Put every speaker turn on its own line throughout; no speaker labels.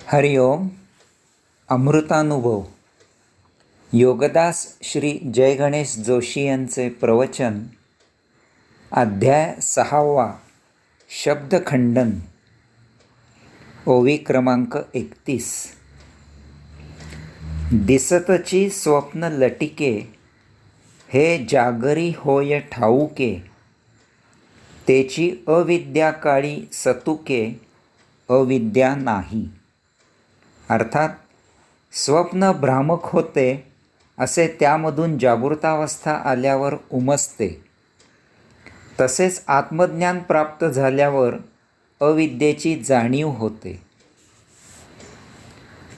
हरिओम. अमृतानुभव. योगदास श्री जय गणेश जोशी यांचे प्रवचन. अध्याय 6. शब्दखंडन. ओवी क्रमांक 31. दिसतची स्वप्न लटिके, हे जागरी होय ठाऊके. तेची अविद्या काळी सतुके, अविद्या नाही. अर्थात स्वप्न भ्रामक होते असे त्यामधून जागृतावस्था आल्यावर उमजते. तसेच आत्मज्ञान प्राप्त झाल्यावर अविद्येची जाणीव होते.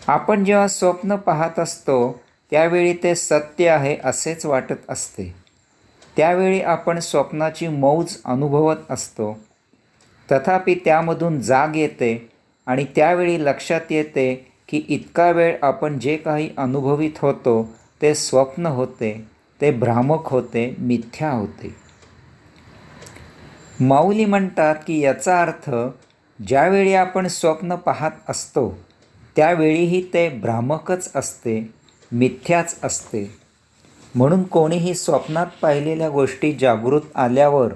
आपण जेव्हा स्वप्न पाहत असतो त्यावेळी ते सत्य आहे असेच वाटत असते. त्यावेळी आपण स्वप्नाची मौज अनुभवत असतो. तथापि त्यामधून जाग येते आणि त्यावेळी लक्षात येते की इतका वेळ आपण जे काही अनुभवित होतो ते स्वप्न होते, ते भ्रामक होते, मिथ्या होते. माऊली म्हणतात की याचा अर्थ ज्यावेळी आपण स्वप्न पाहत असतो त्यावेळीही ते भ्रामकच असते, मिथ्याच असते. म्हणून कोणीही स्वप्नात पाहिलेल्या गोष्टी जागृत आल्यावर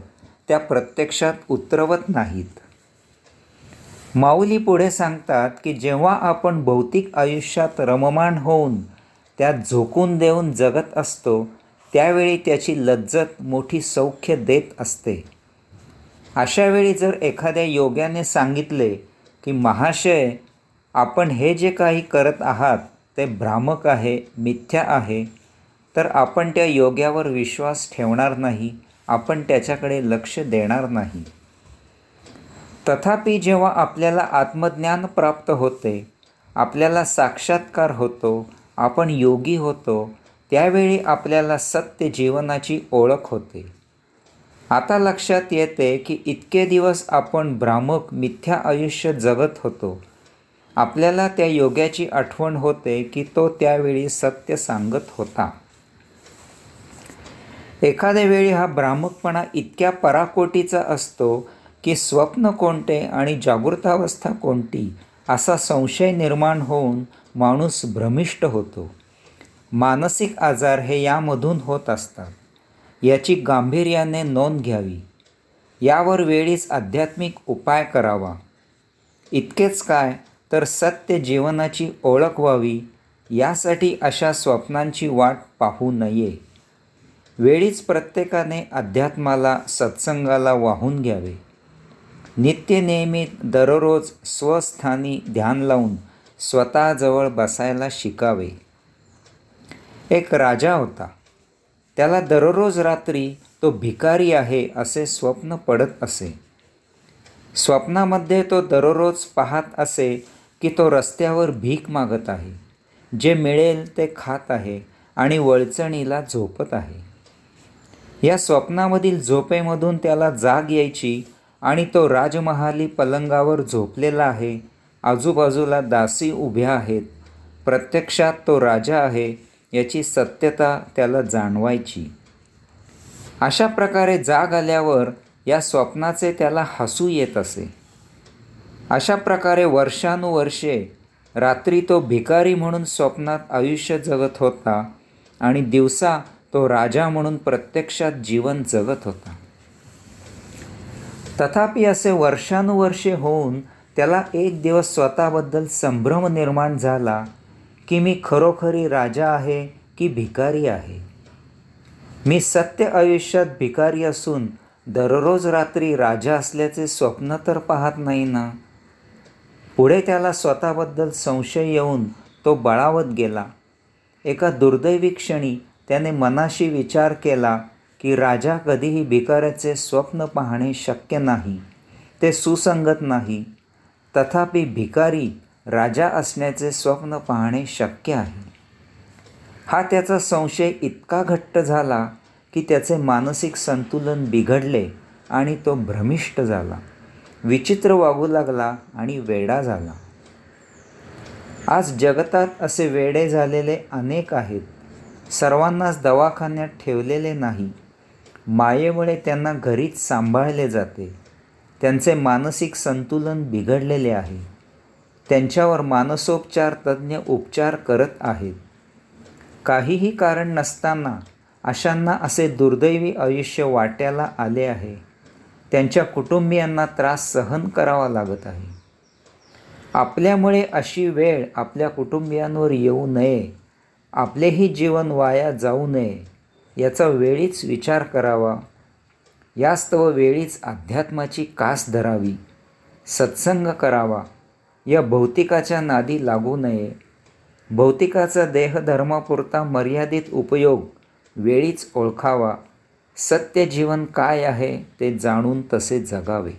त्या प्रत्यक्षात उतरवत नाहीत. माऊली पुढे सांगतात की जेव्हा आपण भौतिक आयुष्यात रममाण होऊन त्यात झोकून देऊन जगत असतो त्यावेळी त्याची लज्जत मोठी सौख्य देत असते. अशावेळी जर एखाद्या योग्याने सांगितले की महाशय, आपण हे जे काही करत आहात ते भ्रामक आहे, मिथ्या आहे, तर आपण त्या योग्यावर विश्वास ठेवणार नाही, आपण त्याच्याकडे लक्ष देणार नाही. तथापि जेव्हा आपल्याला आत्मज्ञान प्राप्त होते, आपल्याला साक्षात्कार होतो, आपण योगी होतो, त्यावेळी आपल्याला सत्य जीवनाची ओळख होते. आता लक्षात येते की इतके दिवस आपण भ्रामक मिथ्या आयुष्य जगत होतो. आपल्याला त्या योग्याची आठवण होते की तो त्यावेळी सत्य सांगत होता. एखाद्या वेळी हा भ्रामकपणा इतक्या पराकोटीचा असतो की स्वप्न कोणते आणि जागृतावस्था कोणती असा संशय निर्माण होऊन माणूस भ्रमिष्ट होतो. मानसिक आजार हे यामधून होत असतात. याची गांभीर्याने नोंद घ्यावी. यावर वेळीच आध्यात्मिक उपाय करावा. इतकेच काय तर सत्य जीवनाची ओळख व्हावी यासाठी अशा स्वप्नांची वाट पाहू नये. वेळीच प्रत्येकाने अध्यात्माला, सत्संगाला वाहून घ्यावे. नित्यनेमित दररोज स्वस्थानी ध्यान लावून स्वतःजवळ बसायला शिकावे. एक राजा होता. त्याला दररोज रात्री तो भिकारी आहे असे स्वप्न पडत असे. स्वप्नामध्ये तो दररोज पाहत असे की तो रस्त्यावर भीक मागत आहे, जे मिळेल ते खात आहे आणि वळचणीला झोपत आहे. या स्वप्नामधील झोपेमधून त्याला जाग यायची आणि तो राजमहाली पलंगावर झोपलेला आहे. आजूबाजूला दासी उभ्या आहेत. प्रत्यक्षात तो राजा आहे याची सत्यता त्याला जाणवायची. अशा प्रकारे जाग आल्यावर या स्वप्नाचे त्याला हसू येत असे. अशा प्रकारे वर्षानुवर्षे रात्री तो भिकारी म्हणून स्वप्नात आयुष्य जगत होता आणि दिवसा तो राजा म्हणून प्रत्यक्षात जीवन जगत होता. तथापि असे वर्षानुवर्षे होऊन त्याला एक दिवस स्वतःबद्दल संभ्रम निर्माण झाला की मी खरोखरी राजा आहे की भिकारी आहे. मी सत्य आयुष्यात भिकारी असून दररोज रात्री राजा असल्याचे स्वप्न तर पाहत नाही ना. पुढे त्याला स्वतःबद्दल संशय येऊन तो बळावत गेला. एका दुर्दैवी क्षणी त्याने मनाशी विचार केला की राजा कधीही भिकाऱ्याचे स्वप्न पाहणे शक्य नाही, ते सुसंगत नाही. तथापि भिकारी राजा असण्याचे स्वप्न पाहणे शक्य आहे. हा त्याचा संशय इतका घट्ट झाला की त्याचे मानसिक संतुलन बिघडले आणि तो भ्रमिष्ट झाला, विचित्र वागू लागला आणि वेडा झाला. आज जगतात असे वेडे झालेले अनेक आहेत. सर्वांनाच दवाखान्यात ठेवलेले नाही. मायेमुळे त्यांना घरीच सांभाळले जाते. त्यांचे मानसिक संतुलन बिघडलेले आहे. त्यांच्यावर मानसोपचार तज्ज्ञ उपचार करत आहेत. काहीही कारण नसताना अशांना असे दुर्दैवी आयुष्य वाट्याला आले आहे. त्यांच्या कुटुंबियांना त्रास सहन करावा लागत आहे. आपल्यामुळे अशी वेळ आपल्या कुटुंबियांवर येऊ नये, आपलेही जीवन वाया जाऊ नये याचा वेळीच विचार करावा. यास्तव वेळीच अध्यात्माची कास धरावी, सत्संग करावा. या भौतिकाच्या नादी लागू नये. भौतिकाचा देहधर्मापुरता मर्यादित उपयोग वेळीच ओळखावा. सत्य जीवन काय आहे ते जाणून तसे जगावे.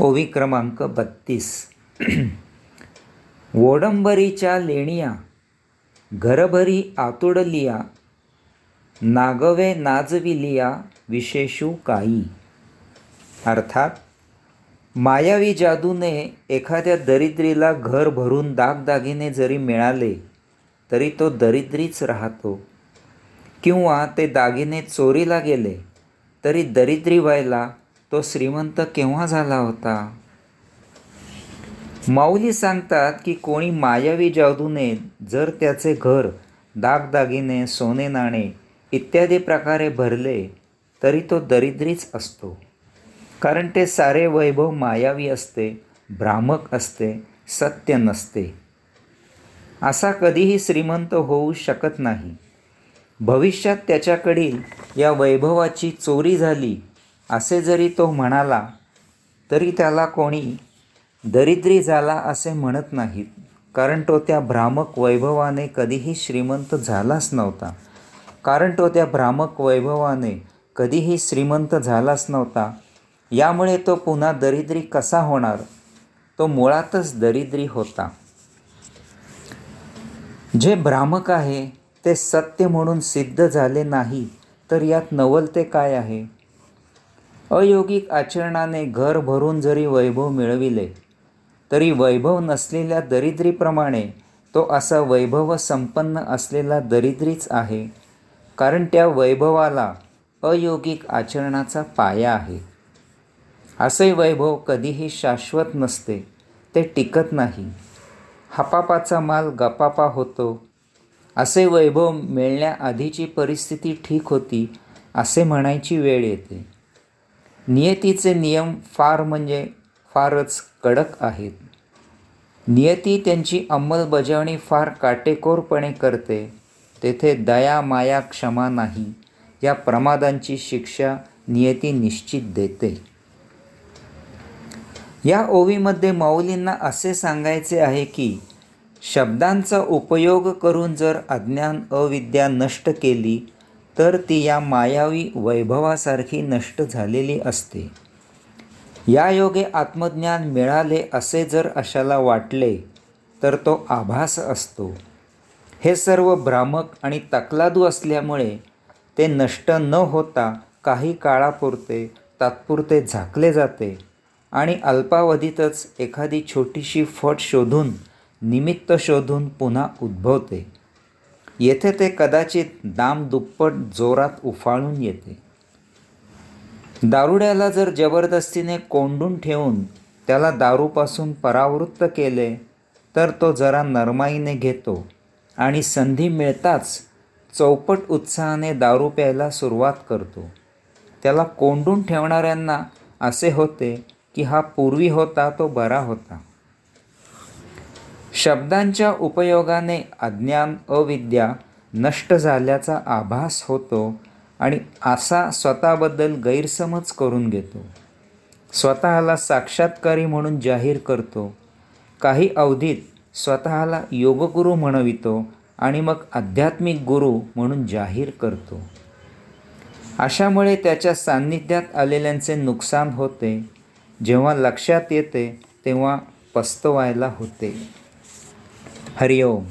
ओवी क्रमांक 32. वोडंबरीच्या लेणिया घरभरी आतुडलिया, नागवे नाजविलिया विशेषू काही. अर्थात मायावी जादूने एखाद्या दरिद्रीला घर भरून दागदागिने जरी मिळाले तरी तो दरिद्रीच राहतो, किंवा ते दागिने चोरीला गेले तरी दरिद्री व्हायला तो श्रीमंत केव्हा झाला होता. माऊली सांगतात की कोणी मायावी जादूने जर त्याचे घर दागदागिने, सोने नाणे इत्यादी प्रकारे भरले तरी तो दरिद्रीच असतो. कारण ते सारे वैभव मायावी असते, भ्रामक असते, सत्य नसते. असा कधीही श्रीमंत होऊ शकत नाही. भविष्यात त्याच्याकडील या वैभवाची चोरी झाली असे जरी तो म्हणाला तरी त्याला कोणी दरिद्री झाला असे म्हणत नाहीत. कारण तो त्या भ्रामक वैभवाने कधीही श्रीमंत झालाच नव्हता. यामुळे तो पुन्हा दरिद्री कसा होणार. तो मुळातच दरिद्री होता. जे भ्रामक आहे ते सत्य म्हणून सिद्ध झाले नाही तर यात नवलते काय आहे. अयोगिक आचरणाने घर भरून जरी वैभव मिळविले तरी वैभव नसलेल्या दरिद्रीप्रमाणे तो असा वैभव संपन्न असलेला दरिद्रीच आहे. कारण त्या वैभवाला अयोगिक आचरणाचा पाया आहे. असे वैभव कधीही शाश्वत नसते, ते टिकत नाही. हपापाचा माल गपापा होतो. असे वैभव मिळण्याआधीची परिस्थिती ठीक होती असे म्हणायची वेळ येते. नियतीचे नियम फारच कडक आहेत. नियती त्यांची अंमलबजावणी फार काटेकोरपणे करते. तेथे दया, माया, क्षमा नाही. या प्रमादांची शिक्षा नियती निश्चित देते. या ओवीमध्ये माऊलींना असे सांगायचे आहे की शब्दांचा उपयोग करून जर अज्ञान, अविद्या नष्ट केली तर ती या मायावी वैभवासारखी नष्ट झालेली असते. या योगे आत्मज्ञान मिळाले असे जर अशाला वाटले तर तो आभास असतो. हे सर्व भ्रामक आणि तकलादू असल्यामुळे ते नष्ट न होता काही काळापुरते तात्पुरते झाकले जाते आणि अल्पावधीतच एखादी छोटीशी फट शोधून, निमित्त शोधून पुन्हा उद्भवते. येथे ते कदाचित दाम दुप्पट जोरात उफाळून येते. दारुड्याला जर जबरदस्तीने कोंडून ठेवून त्याला दारूपासून परावृत्त केले तर तो जरा नरमाईने घेतो आणि संधी मिळताच चौपट उत्साहाने दारू प्यायला सुरुवात करतो. त्याला कोंडून ठेवणाऱ्यांना असे होते की हा पूर्वी होता तो बरा होता. शब्दांच्या उपयोगाने अज्ञान, अविद्या नष्ट झाल्याचा आभास होतो आणि असा स्वतःबद्दल गैरसमज करून घेतो. स्वतःला साक्षात्कारी म्हणून जाहीर करतो. काही अवधीत स्वतःला योगगुरू म्हणवितो आणि मग आध्यात्मिक गुरु म्हणून जाहीर करतो. अशामुळे त्याच्या सान्निध्यात आलेल्यांचे नुकसान होते. जेव्हा लक्षात येते तेव्हा पस्तवायला होते. हरिओम.